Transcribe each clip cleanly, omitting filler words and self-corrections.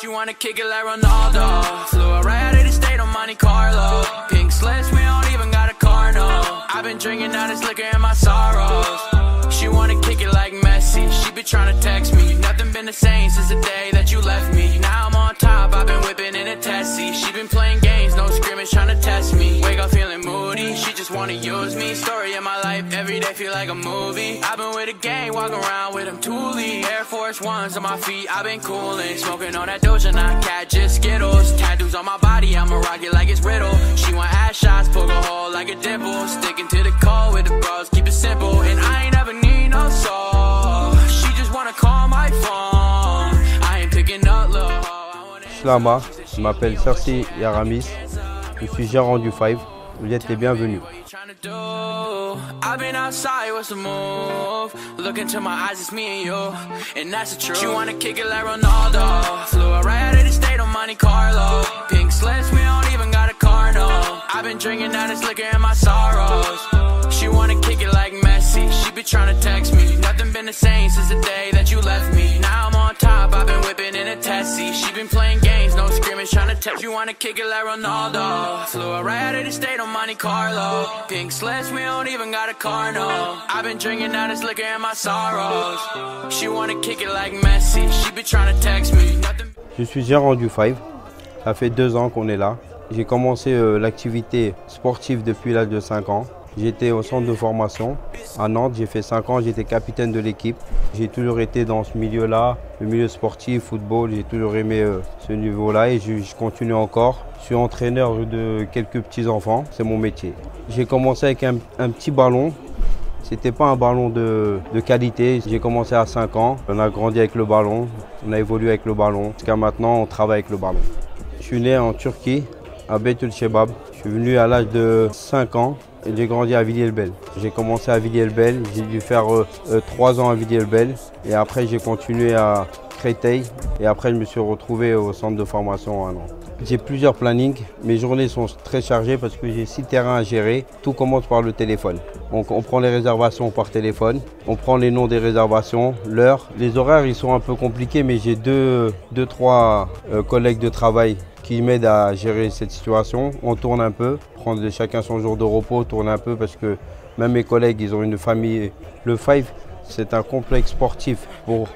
She wanna kick it like Ronaldo. Flew her right out of the state on Monte Carlo. Pink slips, we don't even got a car, no. I've been drinking out this liquor in my sorrows. She wanna kick it like Messi. She been trying to text me. Nothing been the same since the day that you left me. Now I'm on top, I've been whipping in a Tessie. She been playing games, no scrimmage, trying to test me. Wake up feeling moody, she just wanna use me. Story of my life, every day feel like a movie. I've been with a gang, walking around with them Thule. Air Force Ones on my feet, I've been cooling. Smoking on that Doja, not cat, just Skittles. Tattoos on my body, I'ma rock it like it's Riddle. She want ass shots, poke a hole like a dimple. Sticking to the code with the bros, keep it simple. And I ain't never need no soul. She just wanna call my phone. I ain't picking up low. Shlama, je m'appelle Sersi Yaramis, je suis gérant du Five, vous êtes les bienvenus. I've been outside, what's the move? Look into my eyes, it's me and you, and that's the truth. She wanna kick it like Ronaldo. Flew her right out of the state on Monte Carlo. Pink slips, we don't even got a car, no. I've been drinking out this liquor in my sorrows. She wanna kick it like Messi. She been trying to text me. Nothing been the same since the day that you left me. Now I'm on top, I've been whipping in a Tessie. She been playing games, no scrimmage, trying to text. You wanna kick it like Ronaldo. Flew her right out of the state on Monte Carlo. Pink slips, we don't even got a car, no. I've been drinking out this liquor in my sorrows. She wanna kick it like Messi. She been trying to text me. Je suis gérant du Five, ça fait 2 ans qu'on est là. J'ai commencé l'activité sportive depuis l'âge de 5 ans. J'étais au centre de formation à Nantes, j'ai fait 5 ans, j'étais capitaine de l'équipe. J'ai toujours été dans ce milieu-là, le milieu sportif, football, j'ai toujours aimé ce niveau-là et je continue encore. Je suis entraîneur de quelques petits-enfants, c'est mon métier. J'ai commencé avec un petit ballon, c'était pas un ballon de qualité. J'ai commencé à 5 ans, on a grandi avec le ballon, on a évolué avec le ballon. Jusqu'à maintenant, on travaille avec le ballon. Je suis né en Turquie, à Beytülşebap. Je suis venu à l'âge de 5 ans. Et j'ai grandi à Villiers-le-Bel. J'ai commencé à Villiers-le-Bel, j'ai dû faire 3 ans à Villiers-le-Bel et après j'ai continué à Créteil et après je me suis retrouvé au centre de formation à Nantes. J'ai plusieurs plannings, mes journées sont très chargées parce que j'ai 6 terrains à gérer. Tout commence par le téléphone. Donc on prend les réservations par téléphone, on prend les noms des réservations, l'heure. Les horaires ils sont un peu compliqués mais j'ai 2-3 collègues de travail qui m'aident à gérer cette situation. On tourne un peu, prendre chacun son jour de repos, tourne un peu parce que même mes collègues, ils ont une famille. Le Five, c'est un complexe sportif pour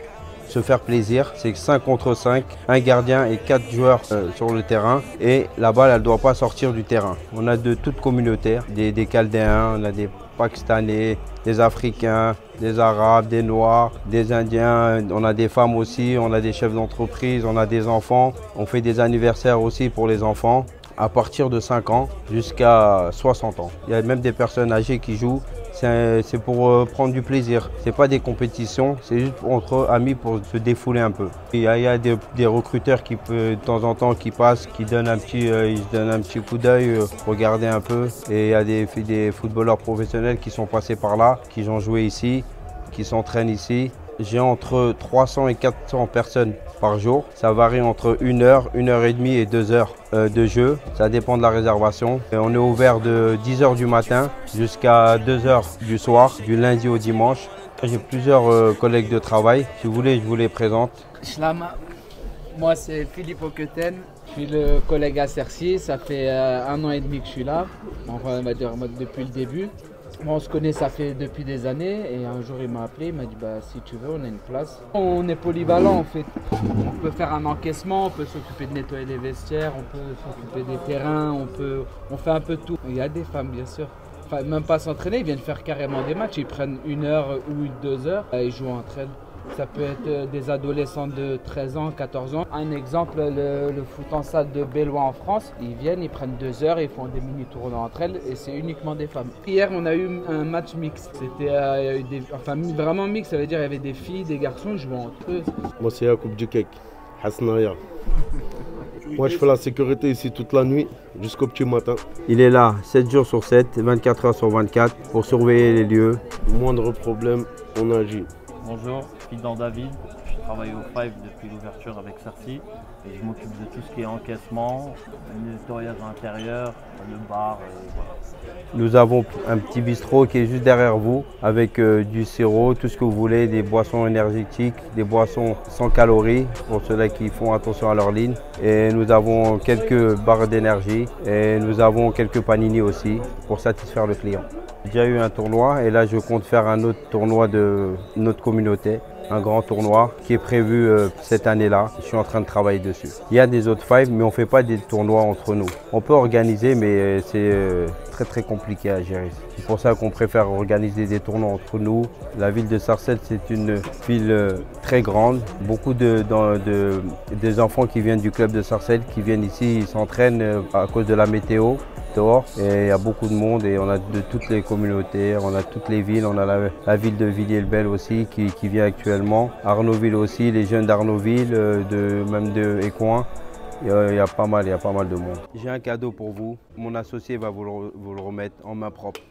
se faire plaisir. C'est 5 contre 5, un gardien et 4 joueurs sur le terrain. Et la balle, elle ne doit pas sortir du terrain. On a de toutes communautés, des Chaldéens, on a des Pakistanais, des Africains, des Arabes, des Noirs, des Indiens, on a des femmes aussi, on a des chefs d'entreprise, on a des enfants. On fait des anniversaires aussi pour les enfants, à partir de 5 ans jusqu'à 60 ans. Il y a même des personnes âgées qui jouent, c'est pour prendre du plaisir. Ce n'est pas des compétitions, c'est juste entre amis pour se défouler un peu. Il y a des recruteurs qui, de temps en temps, qui passent, qui donnent un petit coup d'œil, regarder un peu. Et il y a des footballeurs professionnels qui sont passés par là, qui ont joué ici, qui s'entraînent ici. J'ai entre 300 et 400 personnes par jour. Ça varie entre 1 heure, 1 heure et demie et 2 heures de jeu. Ça dépend de la réservation. Et on est ouvert de 10 heures du matin jusqu'à 2 heures du soir, du lundi au dimanche. J'ai plusieurs collègues de travail. Si vous voulez, je vous les présente. Shlama, moi c'est Philippe Auquetaine. Je suis le collègue à Sersi. Ça fait 1 an et demi que je suis là. Enfin, on va dire depuis le début. On se connaît, ça fait depuis des années et un jour il m'a appelé, il m'a dit bah, si tu veux on a une place. On est polyvalent en fait, on peut faire un encaissement, on peut s'occuper de nettoyer les vestiaires, on peut s'occuper des terrains, on fait un peu de tout. Il y a des femmes bien sûr, enfin même pas s'entraîner, ils viennent faire carrément des matchs, ils prennent 1 heure ou 2 heures et ils jouent entre elles. Ça peut être des adolescents de 13 ans, 14 ans. Un exemple, le foot en salle de Bellois en France, ils viennent, ils prennent 2 heures, ils font des mini-tournois entre elles et c'est uniquement des femmes. Hier, on a eu un match mixte. C'était vraiment mixte, ça veut dire qu'il y avait des filles, des garçons jouant entre eux. Moi, c'est Yacoub Djekek, Hasnaya. Moi, je fais la sécurité ici toute la nuit jusqu'au petit matin. Il est là 7 jours sur 7, 24 heures sur 24 pour surveiller les lieux. Moindre problème, on agit. Bonjour, Fidan David, je suis travaille au Five depuis l'ouverture avec Cercy et je m'occupe de tout ce qui est encaissement, le nettoyage intérieur, le bar, voilà. Nous avons un petit bistrot qui est juste derrière vous avec du sirop, tout ce que vous voulez, des boissons énergétiques, des boissons sans calories pour ceux-là qui font attention à leur ligne. Et nous avons quelques barres d'énergie et nous avons quelques panini aussi pour satisfaire le client. J'ai déjà eu un tournoi et là je compte faire un autre tournoi de notre communauté. Un grand tournoi qui est prévu cette année-là. Je suis en train de travailler dessus. Il y a des autres Five, mais on ne fait pas des tournois entre nous. On peut organiser, mais c'est très compliqué à gérer. C'est pour ça qu'on préfère organiser des tournois entre nous. La ville de Sarcelles, c'est une ville très grande. Beaucoup des enfants qui viennent du club de Sarcelles, qui viennent ici, ils s'entraînent à cause de la météo. Dehors et il y a beaucoup de monde et on a de toutes les communautés, on a toutes les villes, on a la ville de Villiers-le-Bel aussi qui vient actuellement, Arnaudville aussi, les jeunes d'Arnaudville, même de Écouen, il y a pas mal de monde. J'ai un cadeau pour vous, mon associé va vous le remettre en main propre.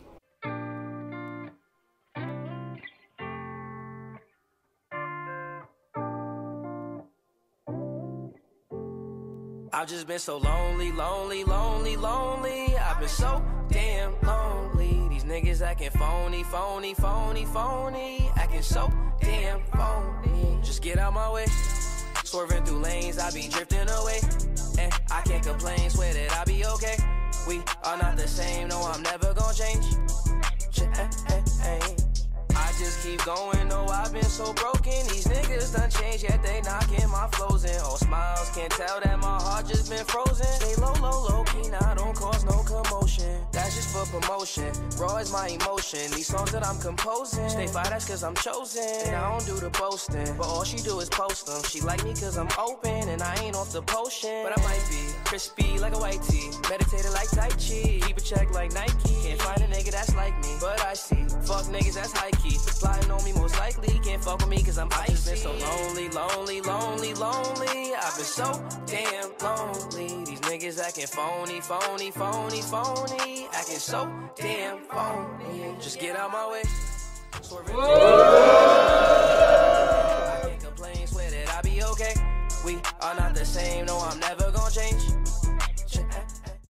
I've just been so lonely, lonely, lonely, lonely. I've been so damn lonely. These niggas acting phony, phony, phony, phony. Acting so damn phony. Just get out my way. Swerving through lanes, I be drifting away. And I can't complain, swear that I be okay. We are not the same, no, I'm never gonna change. I just keep going, no, I've been so broken. These niggas done changed, yet they knocking my flows in. All smiles, can't tell that my heart just been frozen. Stay low, low, low key, now don't cause no commotion. That's just for promotion, raw is my emotion. These songs that I'm composing, stay fly, that's cause I'm chosen. And I don't do the boasting, but all she do is post them. She like me cause I'm open, and I ain't off the potion. But I might be crispy like a white tee, meditated like Tai Chi, keep a check like Nike. Can't find a nigga that's like me, but I see, fuck niggas that's high key. Plotting on me most likely, can't fuck with me cause I'm icy. I've been so lonely, lonely, lonely, lonely. I've been so damn lonely. These niggas acting phony, phony, phony, phony. Acting so damn phony. Just get out my way. Swerving I can't complain, swear that I be okay. We are not the same, no, I'm never